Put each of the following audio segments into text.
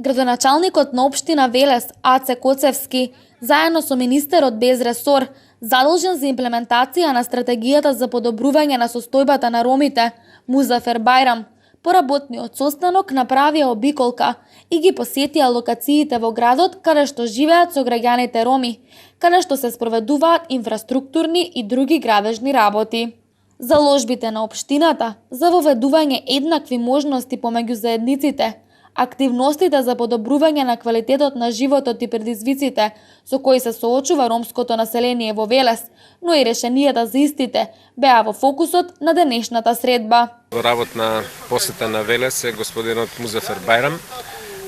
Градоначалникот на општина Велес, Аце Коцевски, заедно со министерот без ресор, задолжен за имплементација на стратегијата за подобрување на состојбата на ромите, Музафер Бајрам, по работниот состанок направија обиколка и ги посетија локациите во градот каде што живеат сограѓаните роми, каде што се спроведуваат инфраструктурни и други градежни работи. Заложбите на општината за воведување еднакви можности помеѓу заедниците, активностите за подобрување на квалитетот на животот и предизвиците со кои се соочува ромското население во Велес, но и решенијата за истите беа во фокусот на денешната средба. Во работна посета на Велес е господинот Музафер Бајрам,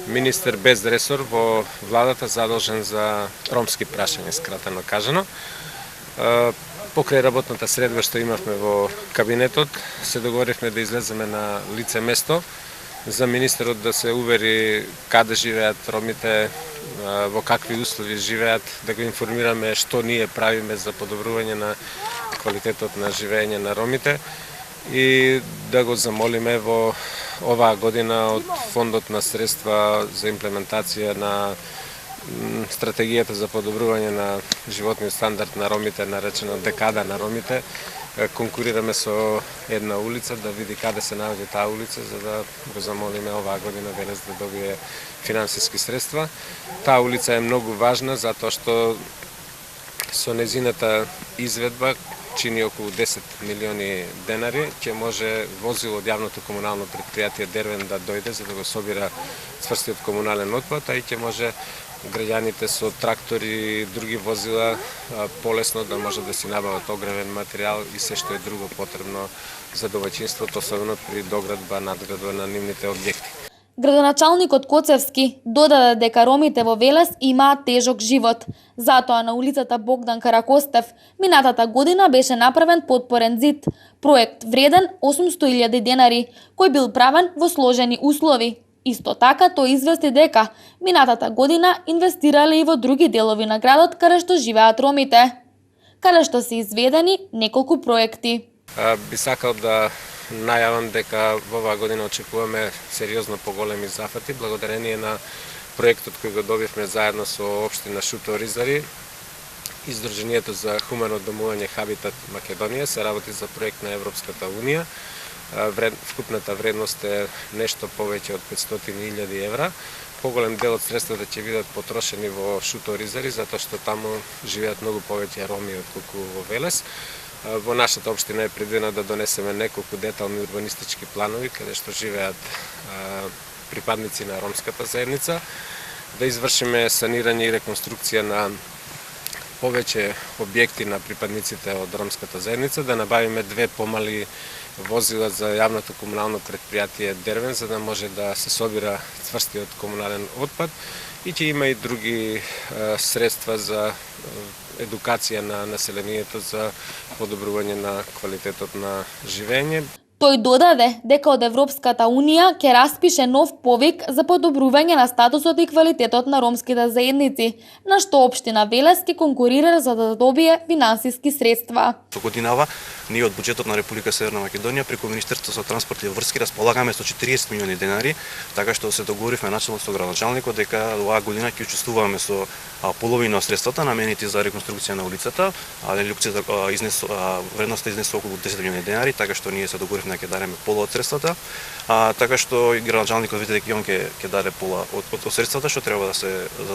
министер без ресор во владата задолжен за ромски прашања, скратено кажано. Покрај работната средба што имавме во кабинетот, се договоривме да излеземе на лице место за министерот да се увери каде живеат ромите, во какви услови живеат, да го информираме што ние правиме за подобрување на квалитетот на живење на ромите и да го замолиме во оваа година од фондот на средства за имплементација на стратегијата за подобрување на животниот стандард на ромите, наречена декада на ромите, конкурираме со една улица да види каде се наоѓа таа улица, за да го замолиме оваа година Велес да добие финансиски средства. Таа улица е многу важна затоа што со незината изведба чини околу 10 милиони денари, ќе може возило од јавното комунално претпријатие Дервен да дојде за да го собира цврстиот комунален отпад, а и ќе може граѓаните со трактори и други возила полесно да може да си набават огревен материјал и се што е друго потребно за домаќинството, особено при доградба, надградба на нивните објекти. Градоначалникот Коцевски додаде дека ромите во Велес имаат тежок живот. Затоа на улицата Богдан Каракостев минатата година беше направен подпорен зид, проект вреден 800.000 денари, кој бил правен во сложени услови. Исто така тој извести дека минатата година инвестирале и во други делови на градот каде што живеат ромите, каде што се изведени неколку проекти. Би сакал да најавам дека во оваа година очекуваме сериозно поголеми зафати благодарение на проектот кој го добивме заедно со општина Шуто-Оризари и Сдруженијето за хумано домување Хабитат Македонија. Се работи за проект на Европската унија. Вкупната вредност е нешто повеќе од 500.000 евра. Поголем дел од средствата ќе бидат потрошени во Шуто-Оризари, затоа што таму живеат многу повеќе роми отколку во Велес. Во нашата општина е предвидено да донесеме неколку детални урбанистички планови каде што живеат припадници на ромската заедница, да извршиме санирање и реконструкција на повеќе објекти на припадниците од ромската заедница, да набавиме две помали возила за јавното комунално претпријатие Дервен, за да може да се собира цврстиот комунален отпад и ќе има и други средства за едукација на населението за подобрување на квалитетот на живење. Тој додаде дека од Европската унија ќе распише нов повик за подобрување на статусот и квалитетот на ромските заедници, на што општина Велес ќе конкурира за да добие финансиски средства. Со годинава ние од буџетот на Република Северна Македонија преку Министерството за транспорт и врски располагаме со 40 милиони денари, така што се договоривме начелно со градоначалникот дека оваа година ќе учествуваме со половина од средствата наменети за реконструкција на улицата, вредноста изнесе околу 10 милиони денари, така што ние се договоривме ќе дадеме пола од средствата, така што и градоначалникот види дека он ќе даде пола од средствата што треба да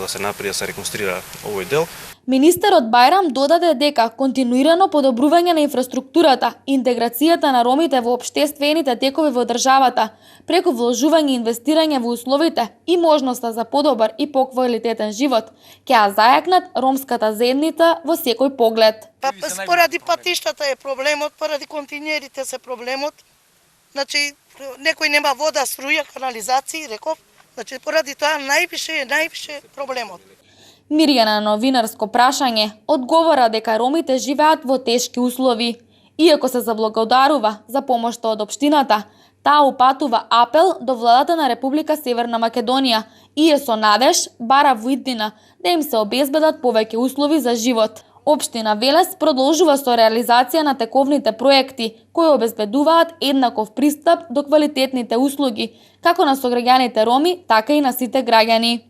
се направи да се реконструира овој дел. Министерот Бајрам додаде дека континуирано подобрување на инфраструктурата, интеграцијата на ромите во општествените текови во државата, преку вложување и инвестирање во условите и можноста за подобар и поквалитетен живот, ќе ја зајакнат ромската заедница во секој поглед. Поради патиштата е проблемот, поради континерите се проблемот. Значи, некој нема вода, струја, канализација, реков. Значи, поради тоа највише проблемот. Мирјана на новинарско прашање одговора дека ромите живеат во тешки услови. Иако се заблагодарува за помошта од општината, таа упатува апел до владата на Република Северна Македонија и е со надеж бара во иднина да им се обезбедат повеќе услови за живот. Општина Велес продолжува со реализација на тековните проекти, кои обезбедуваат еднаков пристап до квалитетните услуги, како на сограѓаните роми, така и на сите граѓани.